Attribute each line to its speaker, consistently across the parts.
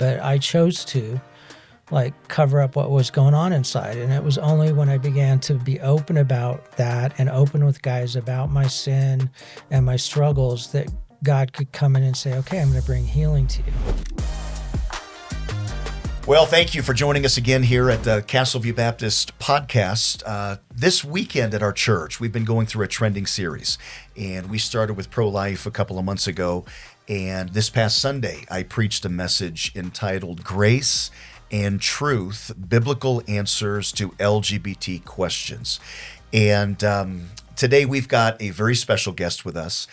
Speaker 1: but I chose to cover up what was going on inside. And it was only when I began to be open about that and open with guys about my sin and my struggles that God could come in and say, okay, I'm going to bring healing to you.
Speaker 2: Well, thank you for joining us again here at the Castleview Baptist Podcast. This weekend at our church, we've been going through a trending series, and we started with pro-life a couple of months ago. And this past Sunday, I preached a message entitled Grace and Truth, Biblical Answers to LGBT Questions. And today we've got a very special guest with us,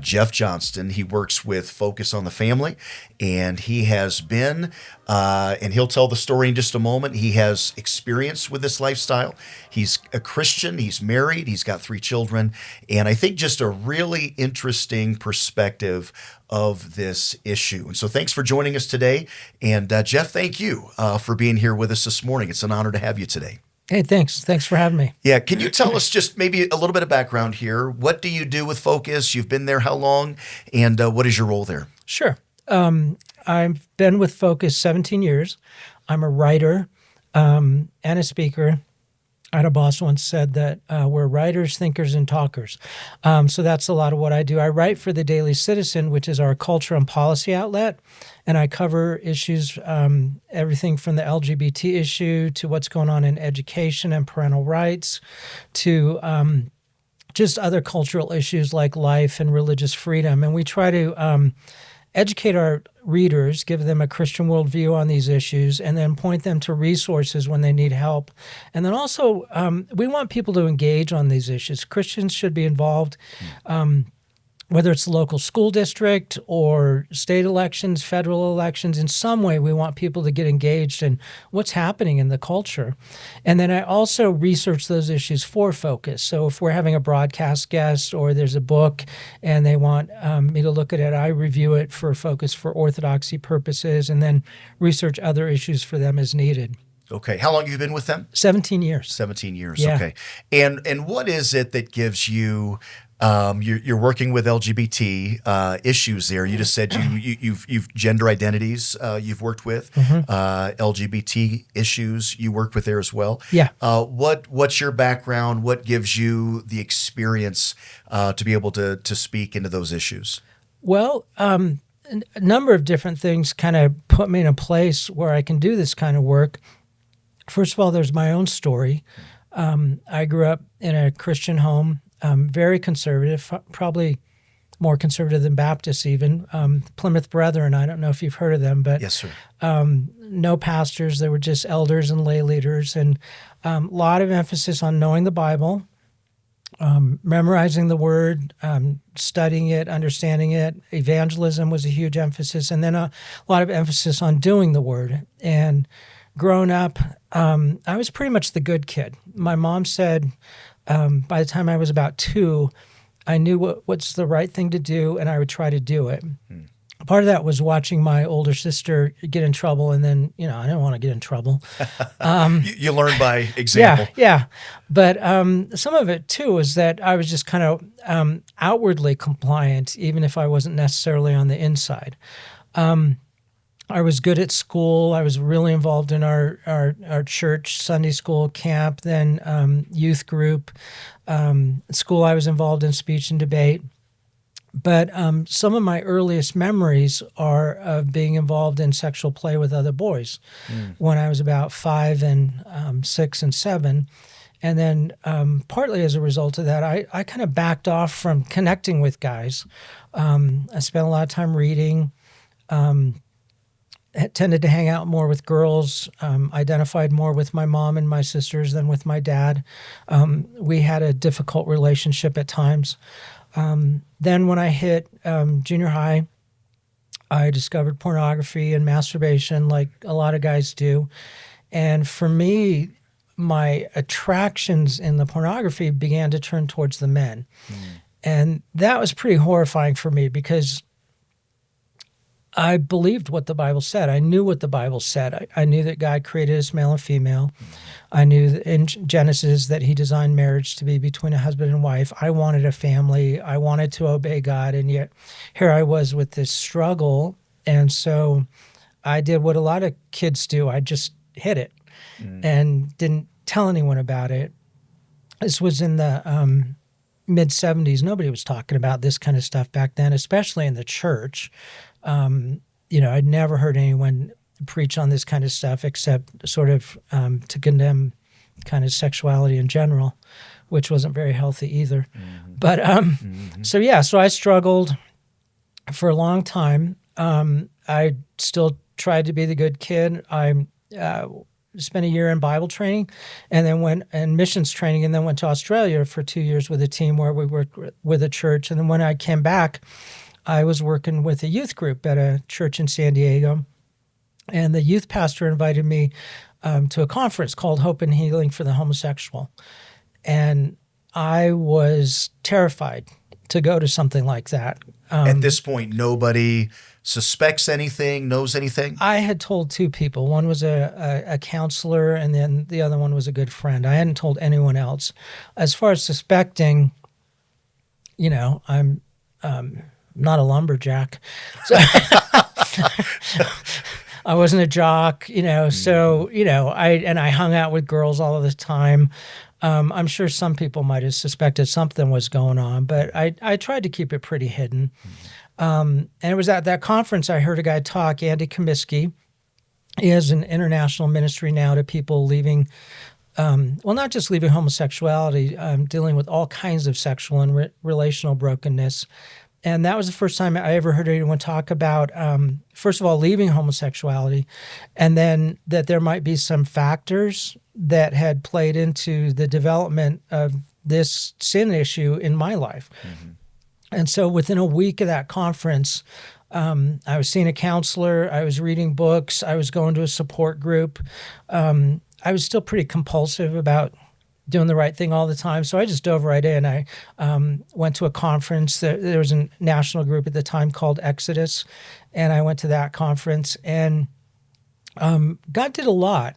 Speaker 2: Jeff Johnston. He works with Focus on the Family, and he has been, and he'll tell the story in just a moment, he has experience with this lifestyle. He's a Christian, he's married, he's got 3 children, and I think just a really interesting perspective of this issue. And so thanks for joining us today. And Jeff, thank you for being here with us this morning. It's an honor to have you today.
Speaker 1: Hey, thanks. Thanks for having me.
Speaker 2: Yeah. Can you tell us just maybe a little bit of background here? What do you do with Focus? You've been there how long? And what is your role there?
Speaker 1: Sure. I've been with Focus 17 years. I'm a writer and a speaker. I had a boss once said that we're writers, thinkers, and talkers. So that's a lot of what I do. I write for the Daily Citizen, which is our culture and policy outlet, and I cover issues, everything from the LGBT issue to what's going on in education and parental rights to just other cultural issues like life and religious freedom. And we try to educate our readers, give them a Christian worldview on these issues, and then point them to resources when they need help. And then also, we want people to engage on these issues. Christians should be involved, whether it's the local school district or state elections, federal elections. In some way, we want people to get engaged in what's happening in the culture. And then I also research those issues for Focus. So if we're having a broadcast guest or there's a book and they want me to look at it, I review it for Focus for orthodoxy purposes and then research other issues for them as needed.
Speaker 2: Okay. How long have you been with them?
Speaker 1: 17 years.
Speaker 2: 17 years.
Speaker 1: Yeah.
Speaker 2: Okay. And what is it that gives you, you're working with LGBT issues there. You just said you've gender identities you've worked with, LGBT issues you work with there as well.
Speaker 1: Yeah.
Speaker 2: What's your background? What gives you the experience to be able to speak into those issues?
Speaker 1: Well, a number of different things kind of put me in a place where I can do this kind of work. First of all, there's my own story. I grew up in a Christian home, very conservative, probably more conservative than Baptists even. Plymouth Brethren, I don't know if you've heard of them, but
Speaker 2: yes, sir.
Speaker 1: No pastors. They were just elders and lay leaders, and a lot of emphasis on knowing the Bible, memorizing the Word, studying it, understanding it. Evangelism was a huge emphasis, and then a lot of emphasis on doing the Word. And growing up, I was pretty much the good kid. My mom said by the time I was about 2, I knew what's the right thing to do, and I would try to do it. Part of that was watching my older sister get in trouble, and then, I didn't want to get in trouble.
Speaker 2: You learn by example.
Speaker 1: Yeah. But some of it, too, is that I was just kind of outwardly compliant, even if I wasn't necessarily on the inside. I was good at school. I was really involved in our church, Sunday school, camp, then youth group. At school, I was involved in speech and debate. But some of my earliest memories are of being involved in sexual play with other boys when I was about 5 and 6 and 7. And then partly as a result of that, I kind of backed off from connecting with guys. I spent a lot of time reading, tended to hang out more with girls, identified more with my mom and my sisters than with my dad. We had a difficult relationship at times. Then when I hit junior high, I discovered pornography and masturbation like a lot of guys do. And for me, my attractions in the pornography began to turn towards the men. And that was pretty horrifying for me because I believed what the Bible said. I knew what the Bible said. I knew that God created us male and female. I knew that in Genesis that he designed marriage to be between a husband and wife. I wanted a family. I wanted to obey God, and yet here I was with this struggle. And so I did what a lot of kids do. I just hid it and didn't tell anyone about it. This was in the mid-'70s. Nobody was talking about this kind of stuff back then, especially in the church. I'd never heard anyone preach on this kind of stuff except sort of to condemn kind of sexuality in general, which wasn't very healthy either. But so I struggled for a long time. I still tried to be the good kid. I spent a year in Bible training and then went in missions training and then went to Australia for 2 years with a team where we worked with a church. And then when I came back, I was working with a youth group at a church in San Diego. And the youth pastor invited me to a conference called Hope and Healing for the Homosexual. And I was terrified to go to something like that.
Speaker 2: At this point, nobody suspects anything, knows anything?
Speaker 1: I had told two people. One was a counselor, and then the other one was a good friend. I hadn't told anyone else. As far as suspecting, I'm not a lumberjack. So I wasn't a jock, so, I hung out with girls all of the time. I'm sure some people might have suspected something was going on, but I tried to keep it pretty hidden. And it was at that conference I heard a guy talk, Andy Comiskey. He has an international ministry now to people leaving, not just leaving homosexuality, dealing with all kinds of sexual and relational brokenness. And that was the first time I ever heard anyone talk about, first of all, leaving homosexuality, and then that there might be some factors that had played into the development of this sin issue in my life. And so within a week of that conference, I was seeing a counselor, I was reading books, I was going to a support group. I was still pretty compulsive about doing the right thing all the time. So I just dove right in. I went to a conference. There was a national group at the time called Exodus, and I went to that conference. And God did a lot.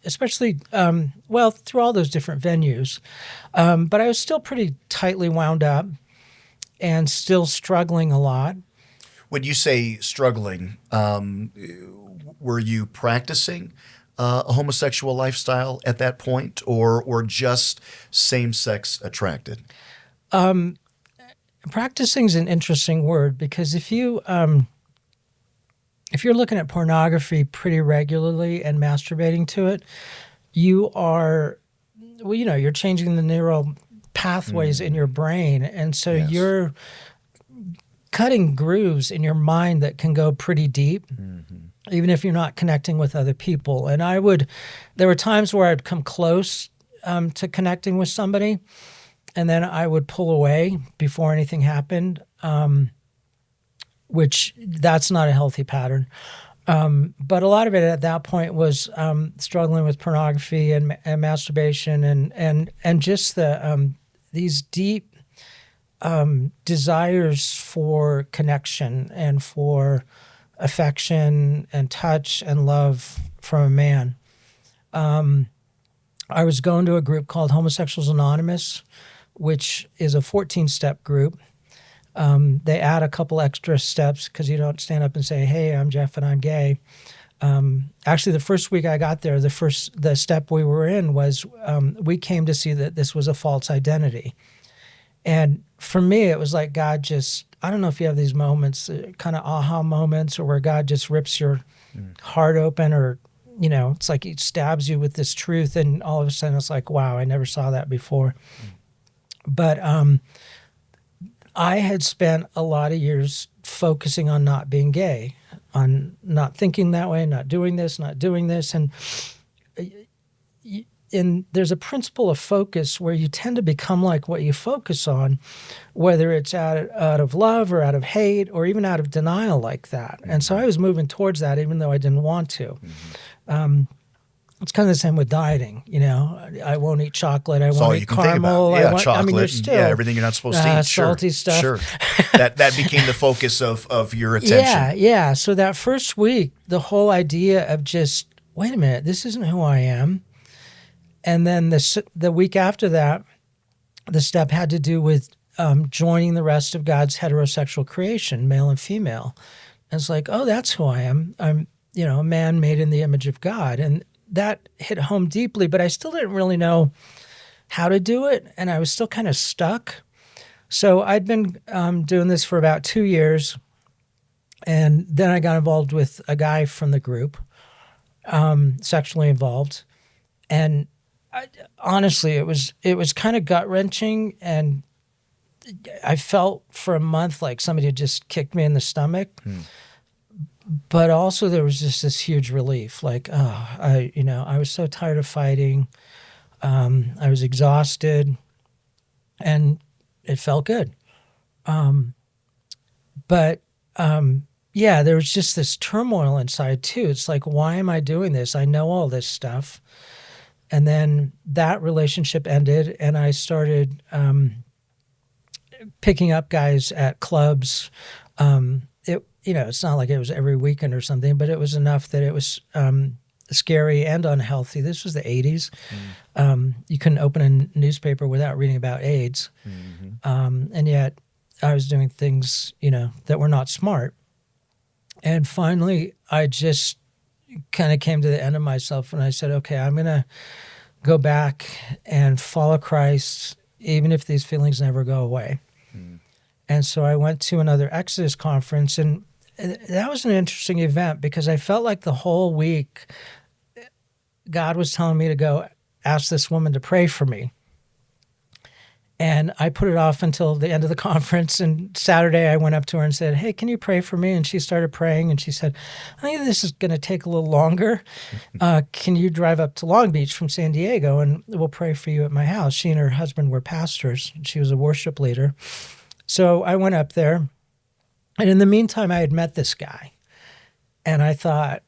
Speaker 1: Especially through all those different venues. But I was still pretty tightly wound up and still struggling a lot.
Speaker 2: When you say struggling, were you practicing a homosexual lifestyle at that point, or just same-sex attracted?
Speaker 1: Practicing is an interesting word, because if you're looking at pornography pretty regularly and masturbating to it, you are, you're changing the neural pathways in your brain, and so you're cutting grooves in your mind that can go pretty deep. Even if you're not connecting with other people. And there were times where I'd come close to connecting with somebody, and then I would pull away before anything happened, which that's not a healthy pattern. But a lot of it at that point was struggling with pornography and masturbation and just these deep desires for connection and for affection and touch and love from a man. I was going to a group called Homosexuals Anonymous, which is a 14-step group. They add a couple extra steps because you don't stand up and say, "Hey, I'm Jeff and I'm gay." Actually, the first week I got there, the step we were in was we came to see that this was a false identity. And for me, it was like God just, I don't know if you have these moments, kind of aha moments, or where God just rips your heart open, or, it's like he stabs you with this truth, and all of a sudden it's like, wow, I never saw that before. But I had spent a lot of years focusing on not being gay, on not thinking that way, not doing this. And there's a principle of focus where you tend to become like what you focus on, whether it's out of love or out of hate or even out of denial like that. And so I was moving towards that even though I didn't want to. It's kind of the same with dieting. I won't eat chocolate. I won't eat caramel.
Speaker 2: Chocolate.
Speaker 1: You're still,
Speaker 2: everything you're not supposed to eat.
Speaker 1: Salty stuff.
Speaker 2: Sure. That became the focus of your attention.
Speaker 1: Yeah. So that first week, the whole idea of just, wait a minute, this isn't who I am. And then the week after that, the step had to do with joining the rest of God's heterosexual creation, male and female. And it's like, oh, that's who I am. a man made in the image of God. And that hit home deeply, but I still didn't really know how to do it. And I was still kind of stuck. So I'd been doing this for about 2 years. And then I got involved with a guy from the group, sexually involved. And honestly, it was kind of gut-wrenching. And I felt for a month like somebody had just kicked me in the stomach. But also there was just this huge relief. Like, I was so tired of fighting. I was exhausted. And it felt good. There was just this turmoil inside too. It's like, why am I doing this? I know all this stuff. And then that relationship ended, and I started picking up guys at clubs. It's not like it was every weekend or something, but it was enough that it was scary and unhealthy. This was the 80s. You couldn't open a newspaper without reading about AIDS. And yet I was doing things, that were not smart. And finally, I just kind of came to the end of myself, and I said, okay, I'm going to go back and follow Christ, even if these feelings never go away. And so I went to another Exodus conference, and that was an interesting event because I felt like the whole week God was telling me to go ask this woman to pray for me. And I put it off until the end of the conference. And Saturday I went up to her and said, hey, can you pray for me? And she started praying. And she said, I think this is going to take a little longer. Can you drive up to Long Beach from San Diego and we'll pray for you at my house? She and her husband were pastors. She was a worship leader. So I went up there. And in the meantime, I had met this guy. And I thought,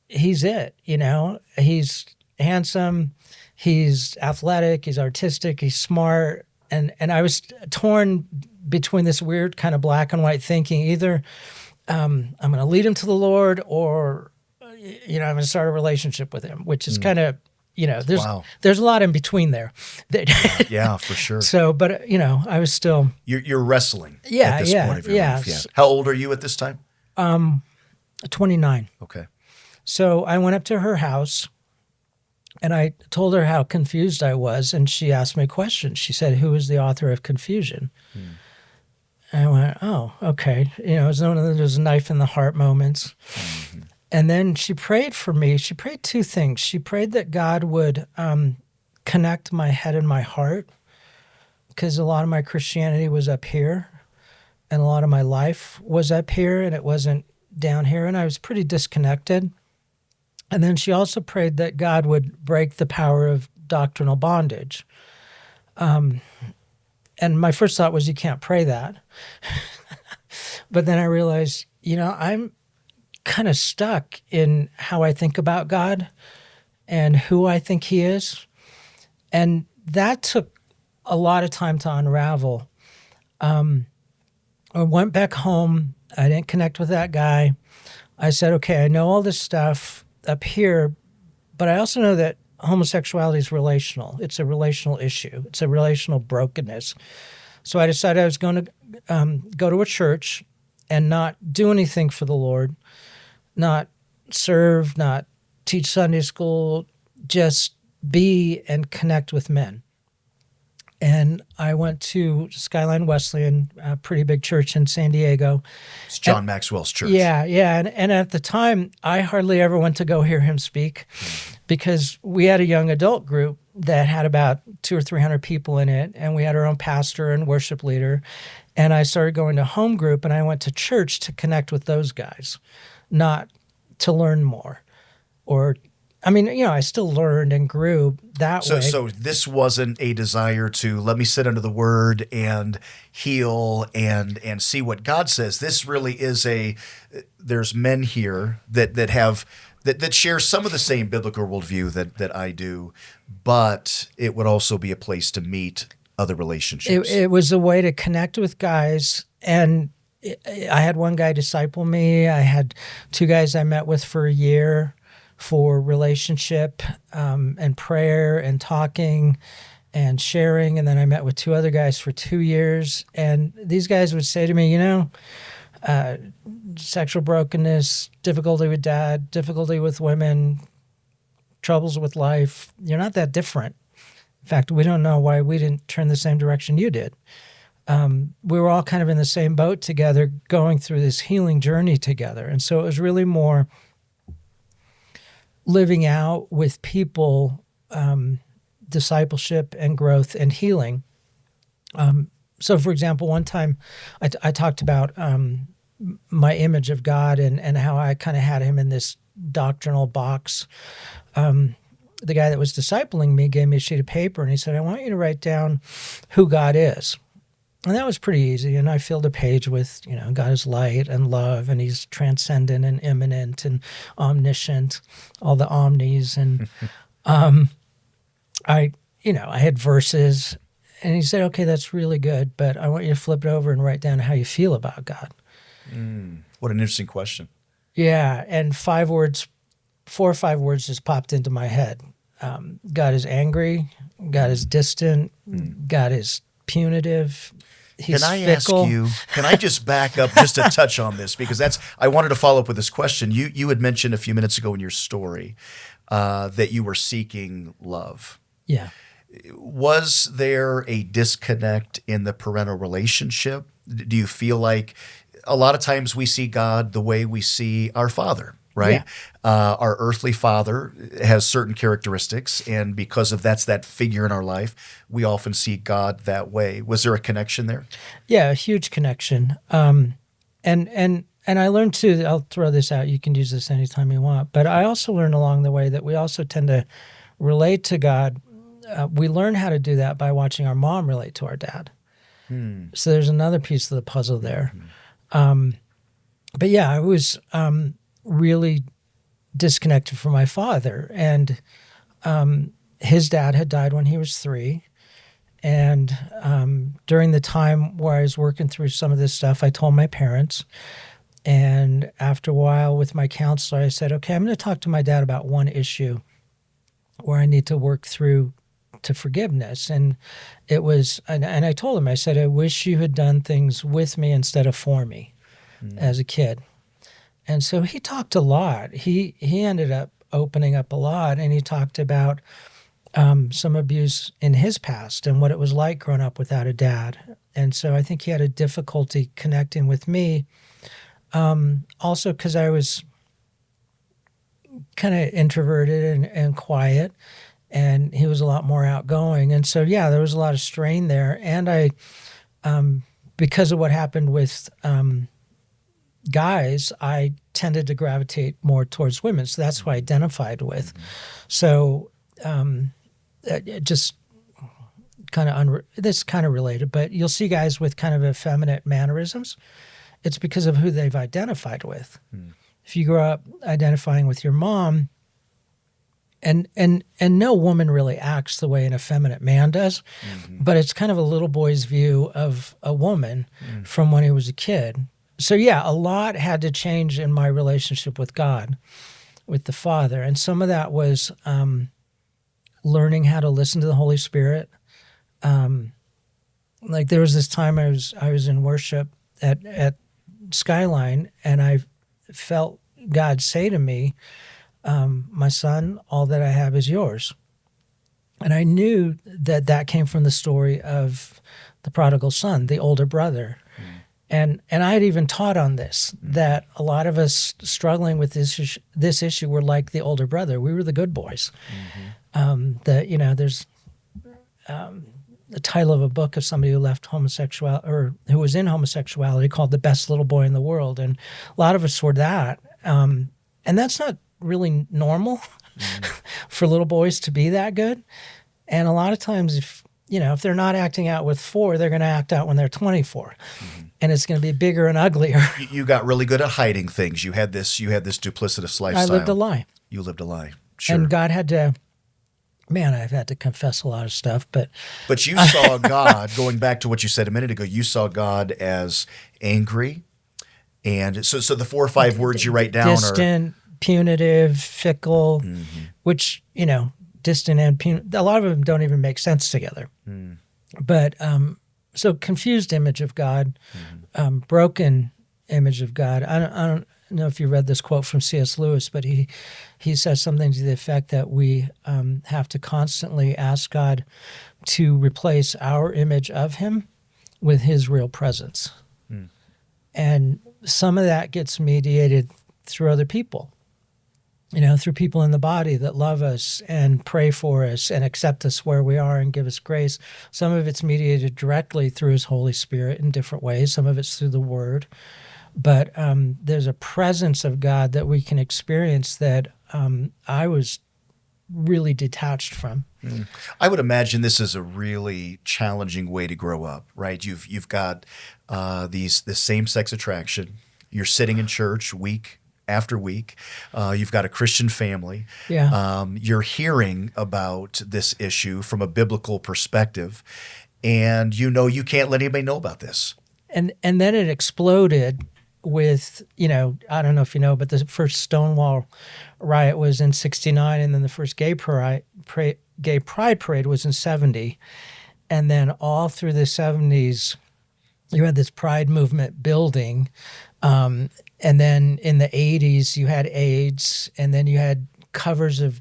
Speaker 1: he's it, He's handsome. He's athletic. He's artistic. He's smart. And I was torn between this weird kind of black and white thinking. Either I'm going to lead him to the Lord, or I'm going to start a relationship with him, which is kind of, there's a lot in between there.
Speaker 2: Yeah, for sure.
Speaker 1: So, but I was still
Speaker 2: you're wrestling.
Speaker 1: Yeah,
Speaker 2: at this point of your life. Yeah. How old are you at this time?
Speaker 1: 29.
Speaker 2: Okay.
Speaker 1: So I went up to her house. And I told her how confused I was, and she asked me a question. She said, who is the author of confusion? And I went, oh, okay. It was one of those knife in the heart moments. And then she prayed for me. She prayed two things. She prayed that God would connect my head and my heart, because a lot of my Christianity was up here, and a lot of my life was up here, and it wasn't down here, and I was pretty disconnected. And then she also prayed that God would break the power of doctrinal bondage. And my first thought was, you can't pray that. But then I realized, I'm kind of stuck in how I think about God and who I think he is. And that took a lot of time to unravel. I went back home. I didn't connect with that guy. I said, okay, I know all this stuff up here, but I also know that homosexuality is relational. It's a relational issue. It's a relational brokenness. So I decided I was going to go to a church and not do anything for the Lord, not serve, not teach Sunday school, just be and connect with men. And I went to Skyline Wesleyan, a pretty big church in San Diego.
Speaker 2: It's John Maxwell's church.
Speaker 1: Yeah. And at the time, I hardly ever went to go hear him speak, because we had a young adult group that had about 200 or 300 people in it, and we had our own pastor and worship leader. And I started going to home group, and I went to church to connect with those guys, not to learn more. I still learned and grew that way.
Speaker 2: So this wasn't a desire to let me sit under the word and heal and see what God says. This really is there's men here that share some of the same biblical worldview that I do, but it would also be a place to meet other relationships.
Speaker 1: It was a way to connect with guys, and I had one guy disciple me. I had two guys I met with for a year for relationship and prayer and talking and sharing. And then I met with two other guys for 2 years. And these guys would say to me, sexual brokenness, difficulty with dad, difficulty with women, troubles with life. You're not that different. In fact, we don't know why we didn't turn the same direction you did. We were all kind of in the same boat together, going through this healing journey together. And so it was really more living out with people, discipleship and growth and healing. So, for example, one time I talked about my image of God and how I kind of had him in this doctrinal box. The guy that was discipling me gave me a sheet of paper, and he said, I want you to write down who God is. And that was pretty easy. And I filled a page with, God is light and love, and he's transcendent and immanent and omniscient, all the omnis. And I had verses. And he said, okay, that's really good, but I want you to flip it over and write down how you feel about God.
Speaker 2: What an interesting question.
Speaker 1: Yeah, and 4 or 5 words just popped into my head. God is angry. God is distant. God is punitive. He's fickle.
Speaker 2: Can I just back up just a touch on this? Because I wanted to follow up with this question. You had mentioned a few minutes ago in your story that you were seeking love.
Speaker 1: Yeah.
Speaker 2: Was there a disconnect in the parental relationship? Do you feel like a lot of times we see God the way we see our father, right? Yeah. Our earthly father has certain characteristics, and because of that's that figure in our life, we often see God that way. Was there a connection there?
Speaker 1: Yeah, a huge connection. And I learned too, I'll throw this out, you can use this anytime you want, but I also learned along the way that we also tend to relate to God. We learn how to do that by watching our mom relate to our dad. So there's another piece of the puzzle there. But yeah, I was really disconnected from my father. And his dad had died when he was 3. And during the time where I was working through some of this stuff, I told my parents. And after a while with my counselor, I said, okay, I'm going to talk to my dad about one issue where I need to work through to forgiveness. And it was, and I told him, I said, I wish you had done things with me instead of for me as a kid. And so he talked a lot. He ended up opening up a lot, and he talked about some abuse in his past and what it was like growing up without a dad. And so I think he had a difficulty connecting with me. Also because I was kind of introverted and quiet, and he was a lot more outgoing. And so, yeah, there was a lot of strain there. And I, because of what happened with guys, I tended to gravitate more towards women. So that's who I identified with. So it just kind of, this is kind of related, but you'll see guys with kind of effeminate mannerisms. It's because of who they've identified with. If you grow up identifying with your mom, and no woman really acts the way an effeminate man does, but it's kind of a little boy's view of a woman from when he was a kid. So yeah, a lot had to change in my relationship with God, with the Father. And some of that was learning how to listen to the Holy Spirit. Like there was this time I was in worship at Skyline, and I felt God say to me, my son, all that I have is yours. And I knew that came from the story of the prodigal son, the older brother. And I had even taught on this, that a lot of us struggling with this issue were like the older brother. We were the good boys. There's the title of a book of somebody who left homosexuality, or who was in homosexuality, called The Best Little Boy in the World. And a lot of us were that. And that's not really normal for little boys to be that good. And a lot of times, if they're not acting out with 4, they're going to act out when they're 24. And it's going to be bigger and uglier.
Speaker 2: You got really good at hiding things. You had this duplicitous lifestyle.
Speaker 1: I lived a lie.
Speaker 2: You lived a lie. Sure.
Speaker 1: And God had to, I've had to confess a lot of stuff, but
Speaker 2: you saw God, going back to what you said a minute ago, you saw God as angry. And so the 4 or 5 words you write down
Speaker 1: distant, punitive, fickle, which, distant and punitive, a lot of them don't even make sense together. But so confused image of God, broken image of God. I don't know if you read this quote from C.S. Lewis, but he says something to the effect that we have to constantly ask God to replace our image of him with his real presence. And some of that gets mediated through other people, through people in the body that love us and pray for us and accept us where we are and give us grace. Some of it's mediated directly through his Holy Spirit in different ways. Some of it's through the Word. But there's a presence of God that we can experience that I was really detached from.
Speaker 2: I would imagine this is a really challenging way to grow up, right? You've got this same-sex attraction. You're sitting in church week after week. You've got a Christian family.
Speaker 1: Yeah.
Speaker 2: You're hearing about this issue from a biblical perspective, and you can't let anybody know about this.
Speaker 1: And then it exploded with, I don't know if you know, but the first Stonewall riot was in 1969, and then the first gay pride parade was in 1970. And then all through the 1970s, you had this pride movement building. And then in the 1980s, you had AIDS, and then you had covers of,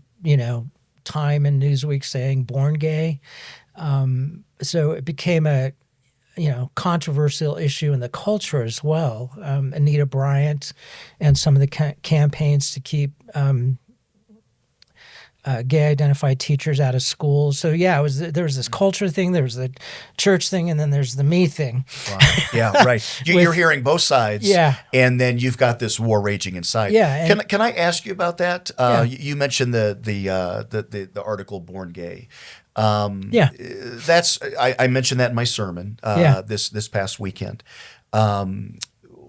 Speaker 1: Time and Newsweek saying born gay. So it became a controversial issue in the culture as well. Anita Bryant and some of the campaigns to keep gay identified teachers out of schools. So there was this culture thing, there was the church thing, and then there's the me thing.
Speaker 2: Wow. Yeah, right. You're hearing both sides.
Speaker 1: Yeah.
Speaker 2: And then you've got this war raging inside.
Speaker 1: Yeah.
Speaker 2: Can I ask you about that? You mentioned the article "Born Gay." That's I mentioned that in my sermon this past weekend.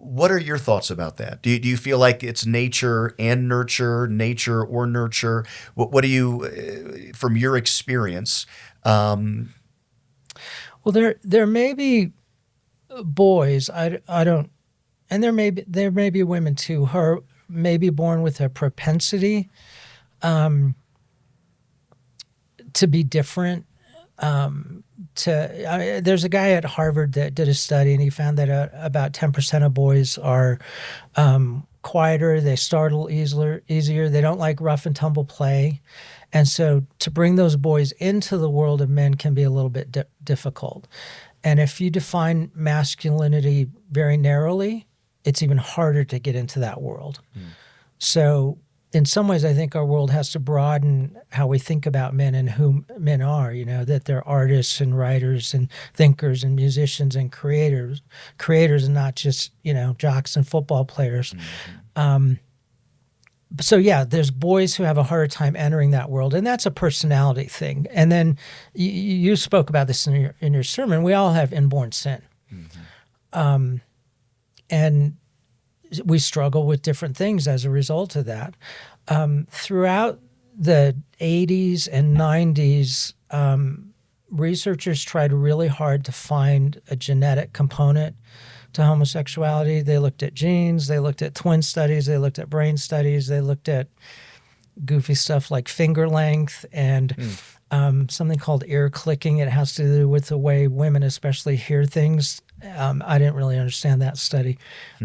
Speaker 2: What are your thoughts about that? Do you feel like it's nature and nurture, nature or nurture? What do you, from your experience?
Speaker 1: Well, there may be boys. I don't, and there may be women too who are maybe born with a propensity to be different. There's a guy at Harvard that did a study, and he found that about 10% of boys are quieter, they startle easier, they don't like rough and tumble play. And so to bring those boys into the world of men can be a little bit difficult. And if you define masculinity very narrowly, it's even harder to get into that world. So in some ways, I think our world has to broaden how we think about men and who men are, that they're artists and writers and thinkers and musicians and creators and not just, jocks and football players. There's boys who have a harder time entering that world, and that's a personality thing. And then you spoke about this in your sermon. We all have inborn sin. And we struggle with different things as a result of that. Throughout the 80s and 90s, researchers tried really hard to find a genetic component to homosexuality. They looked at genes, they looked at twin studies, they looked at brain studies, they looked at goofy stuff like finger length and something called ear clicking. It has to do with the way women especially hear things. I didn't really understand that study,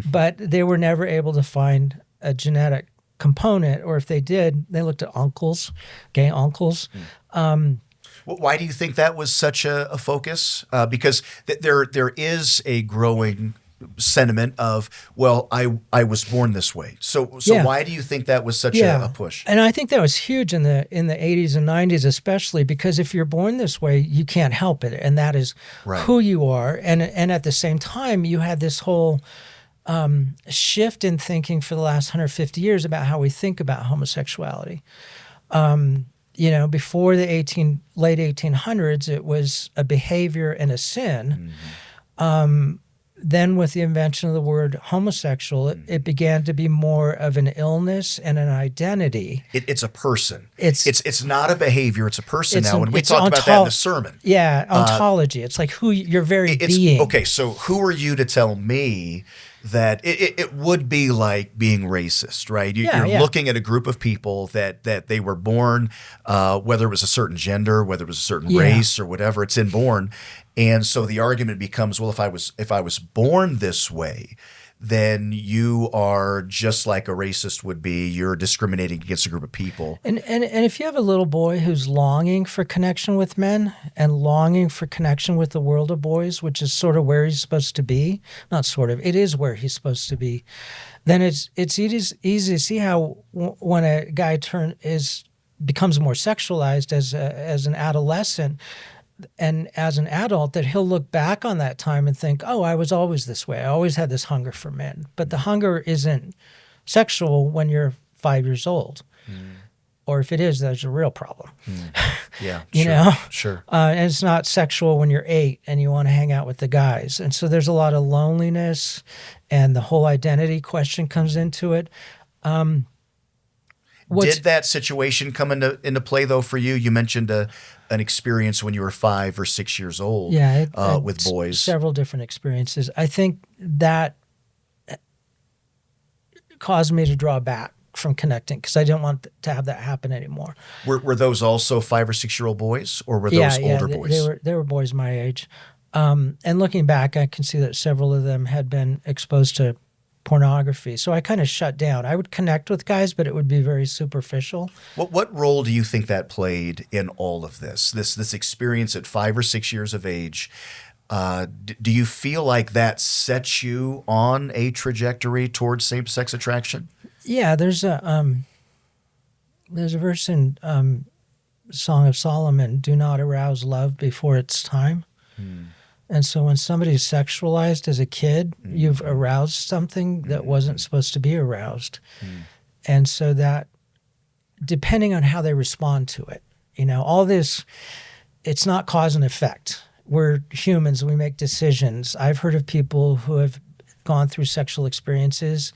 Speaker 1: but they were never able to find a genetic component, or if they did, they looked at uncles, gay uncles.
Speaker 2: Why do you think that was such a focus? Because there is a growing sentiment of, well, I was born this way. So why do you think that was such a push?
Speaker 1: And I think that was huge in the 80s and 90s, especially because if you're born this way, you can't help it, and that is who you are. And at the same time, you had this whole shift in thinking for the last 150 years about how we think about homosexuality. Before the late 1800s, it was a behavior and a sin. Then with the invention of the word homosexual, it began to be more of an illness and an identity.
Speaker 2: It's a person. It's not a behavior. It's a person now. And we talked about that in the sermon.
Speaker 1: Yeah, ontology. It's like who your very being.
Speaker 2: Okay, so who are you to tell me that it would be like being racist, right? You're looking at a group of people that they were born, whether it was a certain gender, whether it was a certain race or whatever, it's inborn. And so the argument becomes, well, if I was born this way, then you are just like a racist would be. You're discriminating against a group of people.
Speaker 1: And if you have a little boy who's longing for connection with men and longing for connection with the world of boys, which is sort of where he's supposed to be, not sort of, it is where he's supposed to be, then it's easy to see how when a guy becomes more sexualized as an adolescent and as an adult, that he'll look back on that time and think, oh, I was always this way. I always had this hunger for men. But the hunger isn't sexual when you're 5 years old. Or if it is, there's a real problem.
Speaker 2: Yeah,
Speaker 1: you
Speaker 2: sure,
Speaker 1: know?
Speaker 2: Sure.
Speaker 1: And it's not sexual when you're 8 and you want to hang out with the guys. And so there's a lot of loneliness, and the whole identity question comes into it.
Speaker 2: Did that situation come into play, though, for you? You mentioned an experience when you were 5 or 6 years old with boys.
Speaker 1: Several different experiences. I think that caused me to draw back from connecting because I didn't want to have that happen anymore.
Speaker 2: Were those also 5 or 6-year-old boys, or were those older boys?
Speaker 1: They were boys my age. And looking back, I can see that several of them had been exposed to pornography. So I kind of shut down. I would connect with guys, but it would be very superficial.
Speaker 2: What role do you think that played in all of this? This experience at 5 or 6 years of age, do you feel like that sets you on a trajectory towards same-sex attraction?
Speaker 1: Yeah, there's a verse in Song of Solomon, do not arouse love before its time. And so when somebody's sexualized as a kid, you've aroused something that wasn't supposed to be aroused. And so that, depending on how they respond to it, all this, it's not cause and effect. We're humans, we make decisions. I've heard of people who have gone through sexual experiences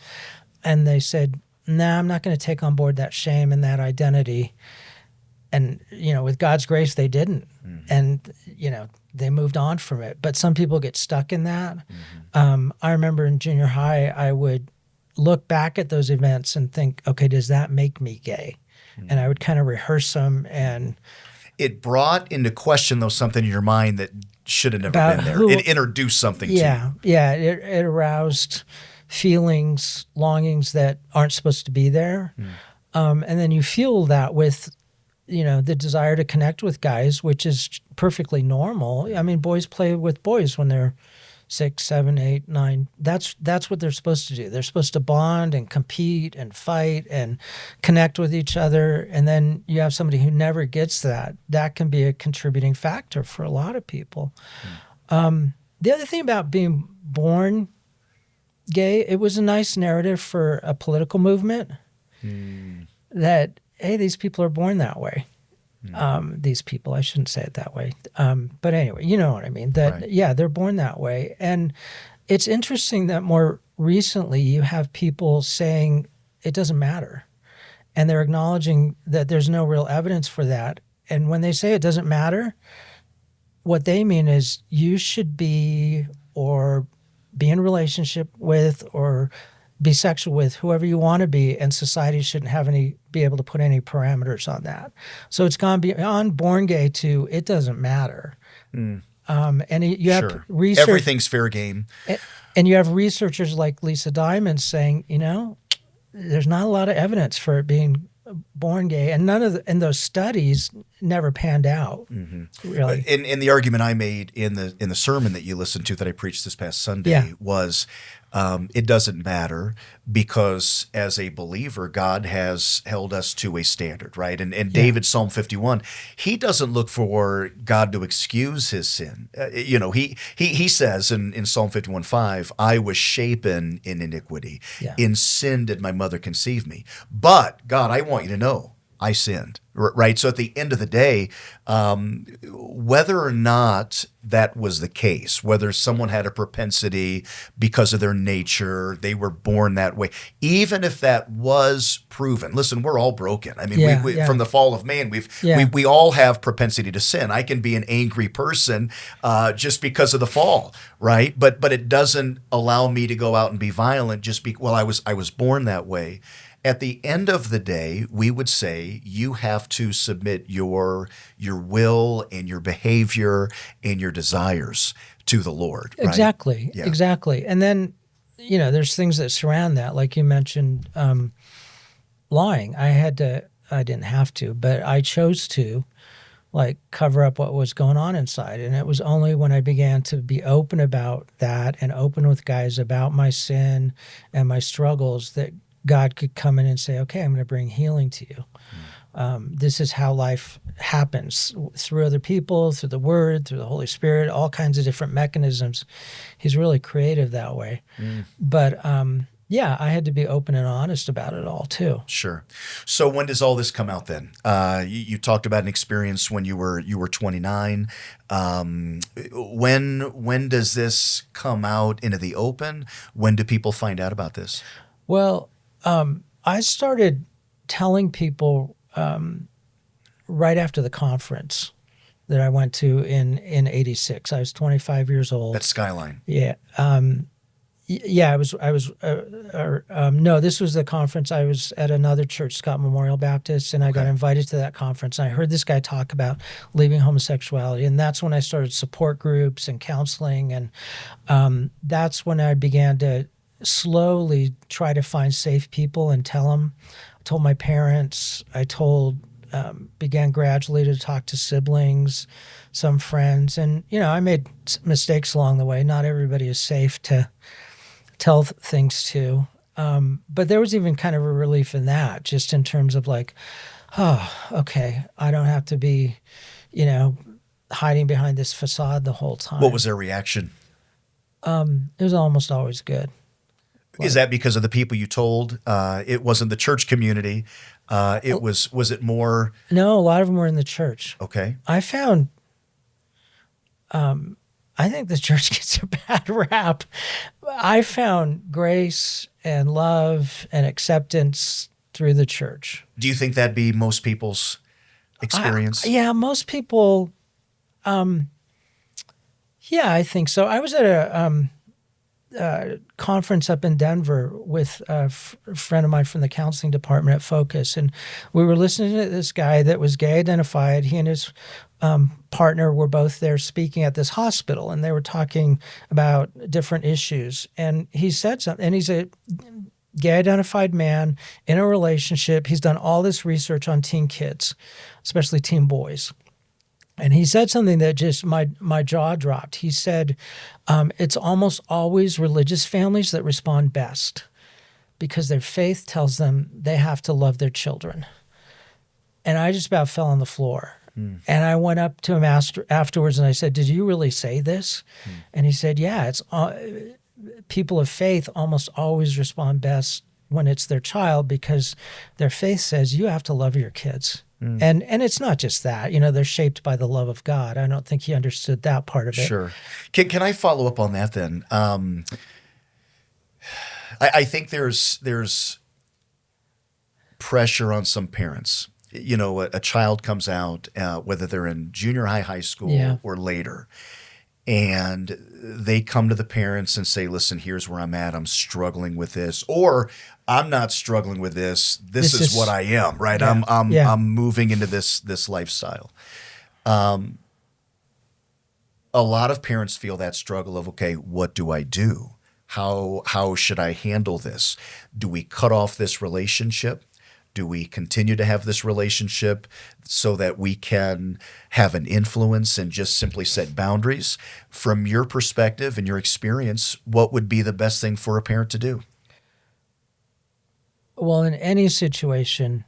Speaker 1: and they said, nah, I'm not going to take on board that shame and that identity. And, with God's grace, they didn't. And, they moved on from it. But some people get stuck in that. I remember in junior high, I would look back at those events and think, okay, does that make me gay? And I would kind of rehearse them. And
Speaker 2: it brought into question, though, something in your mind that should have never been there. It introduced something to you.
Speaker 1: Yeah, it aroused feelings, longings that aren't supposed to be there. And then you fuel that with the desire to connect with guys, which is perfectly normal. I mean, boys play with boys when they're 6, 7, 8, 9. That's what they're supposed to do. They're supposed to bond and compete and fight and connect with each other. And then you have somebody who never gets that. That can be a contributing factor for a lot of people. The other thing about being born gay, it was a nice narrative for a political movement that, hey, these people are born that way. These people, I shouldn't say it that way. But anyway, you know what I mean? That, right. Yeah, they're born that way. And it's interesting that more recently you have people saying it doesn't matter. And they're acknowledging that there's no real evidence for that. And when they say it doesn't matter, what they mean is you should be or be in a relationship with or be sexual with whoever you want to be, and society shouldn't be able to put any parameters on that. So it's gone beyond born gay to it doesn't matter. And you have research.
Speaker 2: Everything's fair game.
Speaker 1: And you have researchers like Lisa Diamond saying, there's not a lot of evidence for it being born gay, and and those studies never panned out. Really.
Speaker 2: In the argument I made in the sermon that you listened to that I preached this past Sunday was it doesn't matter because as a believer, God has held us to a standard, right? And David, Psalm 51, he doesn't look for God to excuse his sin. He says in Psalm 51:5, I was shapen in iniquity. In sin did my mother conceive me. But God, I want you to know, I sinned, right? So at the end of the day, whether or not that was the case, whether someone had a propensity because of their nature, they were born that way, even if that was proven, listen, we're all broken. I mean, from the fall of man, we all have propensity to sin. I can be an angry person just because of the fall, right? But it doesn't allow me to go out and be violent I was born that way. At the end of the day, we would say you have to submit your will and your behavior and your desires to the Lord. Right?
Speaker 1: Exactly. And then there's things that surround that. Like you mentioned, lying. I didn't have to, but I chose to like cover up what was going on inside. And it was only when I began to be open about that and open with guys about my sin and my struggles that God could come in and say, okay, I'm going to bring healing to you. This is how life happens, through other people, through the Word, through the Holy Spirit, all kinds of different mechanisms. He's really creative that way. But yeah, I had to be open and honest about it all too.
Speaker 2: Sure. So when does all this come out then? You talked about an experience when you were 29. When does this come out into the open? When do people find out about this?
Speaker 1: Well, I started telling people right after the conference that I went to in 86. I was 25 years old.
Speaker 2: At Skyline.
Speaker 1: Yeah. Yeah, no, this was the conference. I was at another church, Scott Memorial Baptist, and I got invited to that conference. And I heard this guy talk about leaving homosexuality. And that's when I started support groups and counseling. And that's when I began to slowly try to find safe people and tell them. I told my parents. Began gradually to talk to siblings, some friends. And, I made mistakes along the way. Not everybody is safe to tell things to. But there was even kind of a relief in that, just in terms of like, oh, okay, I don't have to be, hiding behind this facade the whole time.
Speaker 2: What was their reaction?
Speaker 1: It was almost always good.
Speaker 2: Is that because of the people you told? It wasn't the church community. Was it more?
Speaker 1: No, a lot of them were in the church.
Speaker 2: Okay.
Speaker 1: I found, I think the church gets a bad rap. I found grace and love and acceptance through the church.
Speaker 2: Do you think that'd be most people's experience?
Speaker 1: Yeah, most people. Yeah, I think so. I was at a conference up in Denver with a friend of mine from the counseling department at Focus, and we were listening to this guy that was gay identified. He and his partner were both there speaking at this hospital, and they were talking about different issues. And he said something, and he's a gay identified man in a relationship. He's done all this research on teen kids, especially teen boys. And he said something that just my jaw dropped. He said, it's almost always religious families that respond best because their faith tells them they have to love their children. And I just about fell on the floor. And I went up to him afterwards and I said, did you really say this? And he said, yeah, it's people of faith almost always respond best when it's their child because their faith says you have to love your kids. And it's not just that, they're shaped by the love of God. I don't think he understood that part of it.
Speaker 2: Sure. Can I follow up on that then? I think there's pressure on some parents. A child comes out, whether they're in junior high school or later, and they come to the parents and say, listen, here's where I'm at. I'm struggling with this. Or I'm not struggling with this. This is what I am, right? Yeah, I'm moving into this lifestyle. A lot of parents feel that struggle of, okay, what do I do? How should I handle this? Do we cut off this relationship? Do we continue to have this relationship so that we can have an influence and just simply set boundaries? From your perspective and your experience, what would be the best thing for a parent to do?
Speaker 1: Well, in any situation,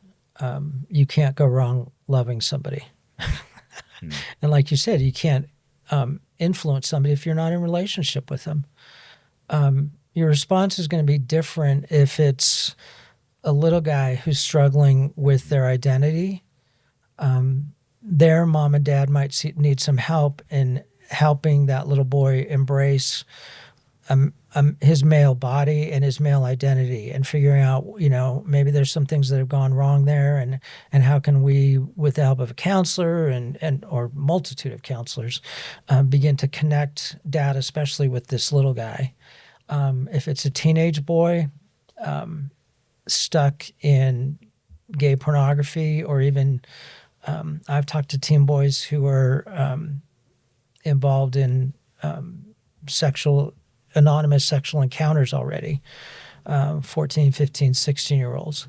Speaker 1: you can't go wrong loving somebody. And like you said, you can't influence somebody if you're not in a relationship with them. Your response is going to be different if it's a little guy who's struggling with their identity. Their mom and dad might need some help in helping that little boy embrace his male body and his male identity and figuring out, maybe there's some things that have gone wrong there and how can we, with the help of a counselor or multitude of counselors, begin to connect dad, especially with this little guy. If it's a teenage boy, stuck in gay pornography, or even I've talked to teen boys who are involved in sexual anonymous sexual encounters already, 14, 15, 16-year-olds.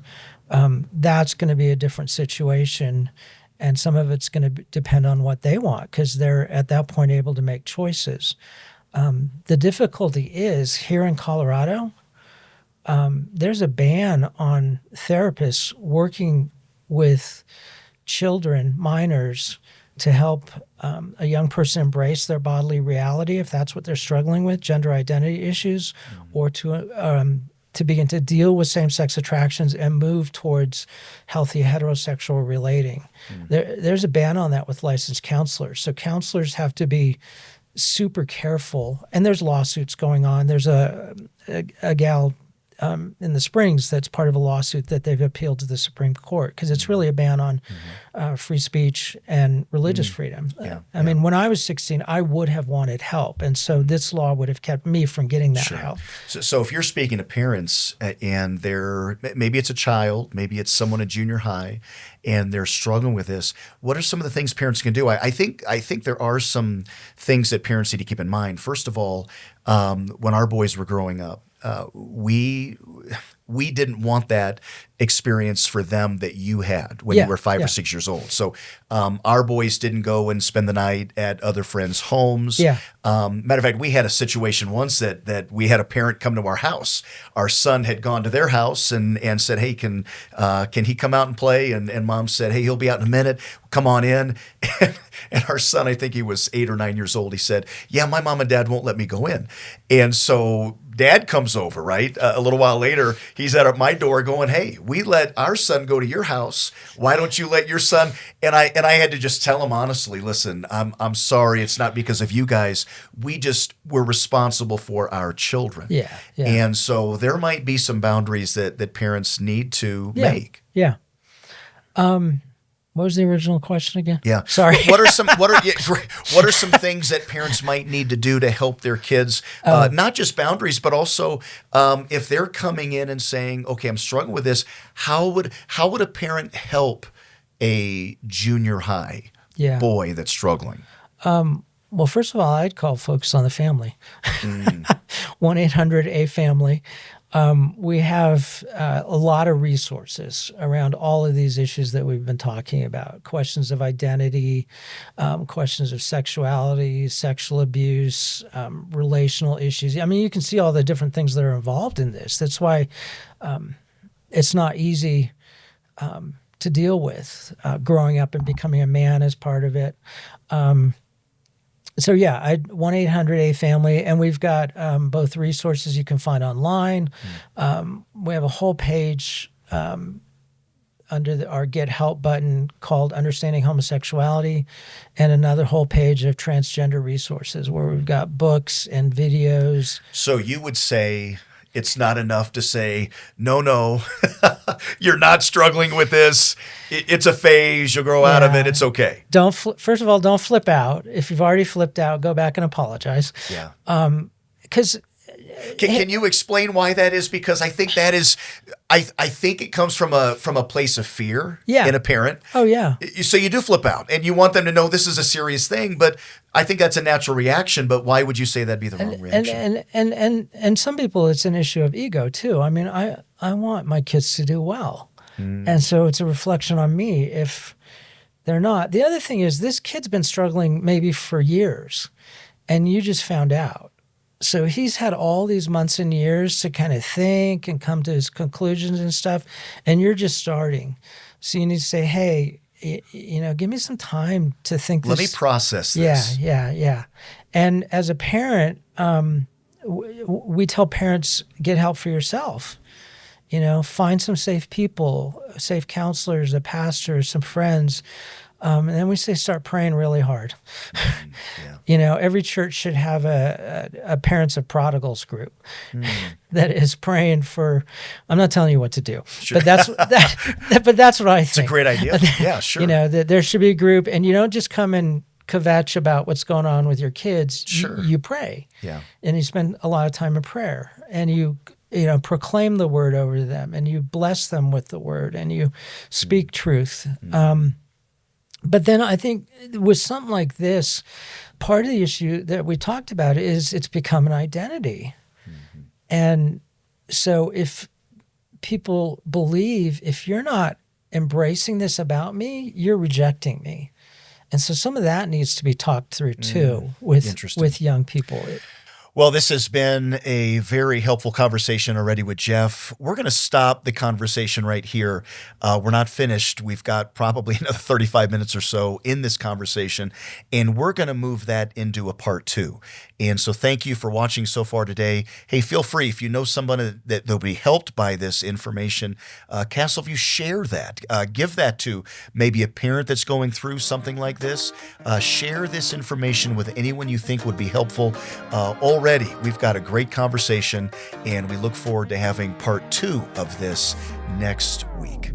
Speaker 1: That's going to be a different situation. And some of it's going to depend on what they want, because they're at that point able to make choices. The difficulty is here in Colorado, there's a ban on therapists working with children, minors, to help a young person embrace their bodily reality, if that's what they're struggling with, gender identity issues, or to begin to deal with same-sex attractions and move towards healthy heterosexual relating. There's a ban on that with licensed counselors. So counselors have to be super careful. And there's lawsuits going on. There's a gal in the Springs that's part of a lawsuit that they've appealed to the Supreme Court, because it's really a ban on free speech and religious freedom. I mean, when I was 16, I would have wanted help. And so this law would have kept me from getting that help.
Speaker 2: So if you're speaking to parents and maybe it's a child, maybe it's someone at junior high, and they're struggling with this, what are some of the things parents can do? I think there are some things that parents need to keep in mind. First of all, when our boys were growing up, we didn't want that experience for them that you had when you were 5 or 6 years old. So our boys didn't go and spend the night at other friends' homes. Matter of fact, we had a situation once that we had a parent come to our house. Our son had gone to their house and said, "Hey, can he come out and play?" And mom said, "Hey, he'll be out in a minute. Come on in." And our son, I think he was 8 or 9 years old, he said, "Yeah, my mom and dad won't let me go in." And so dad comes over, right? A little while later, he's at my door going, "Hey, we let our son go to your house. Why don't you let your son?" And I had to just tell him honestly, "Listen, I'm sorry. It's not because of you guys. We're responsible for our children." And so there might be some boundaries that parents need to make.
Speaker 1: What was the original question again?
Speaker 2: Sorry. What are some things that parents might need to do to help their kids? Not just boundaries, but also if they're coming in and saying, "Okay, I'm struggling with this," how would a parent help a junior high boy that's struggling?
Speaker 1: Well, first of all, I'd call Focus on the Family. 1-800-A-FAMILY. We have a lot of resources around all of these issues that we've been talking about. Questions of identity, questions of sexuality, sexual abuse, relational issues. I mean, you can see all the different things that are involved in this. That's why it's not easy to deal with growing up and becoming a man as part of it. So 1-800-A-FAMILY, and we've got both resources you can find online. We have a whole page under our Get Help button called Understanding Homosexuality, and another whole page of transgender resources where we've got books and videos.
Speaker 2: So you would say it's not enough to say, no, you're not struggling with this. It's a phase. You'll grow out of it. It's okay.
Speaker 1: First of all, don't flip out. If you've already flipped out, go back and apologize. Because
Speaker 2: can you explain why that is? Because I think that is, I think it comes from a place of fear in a parent. So you do flip out, and you want them to know this is a serious thing. But I think that's a natural reaction. But why would you say that'd be the wrong reaction?
Speaker 1: And some people, it's an issue of ego too. I mean, I want my kids to do well, and so it's a reflection on me if they're not. The other thing is, this kid's been struggling maybe for years, and you just found out. So he's had all these months and years to kind of think and come to his conclusions and stuff, and you're just starting. So you need to say, "Hey, give me some time to think.
Speaker 2: Let me process this."
Speaker 1: Yeah. And as a parent, we tell parents, get help for yourself. Find some safe people, safe counselors, a pastor, some friends. And then we say start praying really hard. Every church should have a Parents of Prodigals group that is praying for. I'm not telling you what to do, but that's what I think.
Speaker 2: It's a great idea. Yeah, sure.
Speaker 1: That there should be a group, and you don't just come and kvetch about what's going on with your kids. You pray, and you spend a lot of time in prayer, and you proclaim the word over them, and you bless them with the word, and you speak truth. But then I think with something like this, part of the issue that we talked about is it's become an identity. Mm-hmm. And so if people believe, if you're not embracing this about me, you're rejecting me. And so some of that needs to be talked through too with young people.
Speaker 2: Well, this has been a very helpful conversation already with Jeff. We're going to stop the conversation right here. We're not finished. We've got probably another 35 minutes or so in this conversation, and we're going to move that into a part 2. And so thank you for watching so far today. Hey, feel free, if you know someone that they'll be helped by this information, Castleview, share that. Give that to maybe a parent that's going through something like this. Share this information with anyone you think would be helpful. Already, we've got a great conversation, and we look forward to having part 2 of this next week.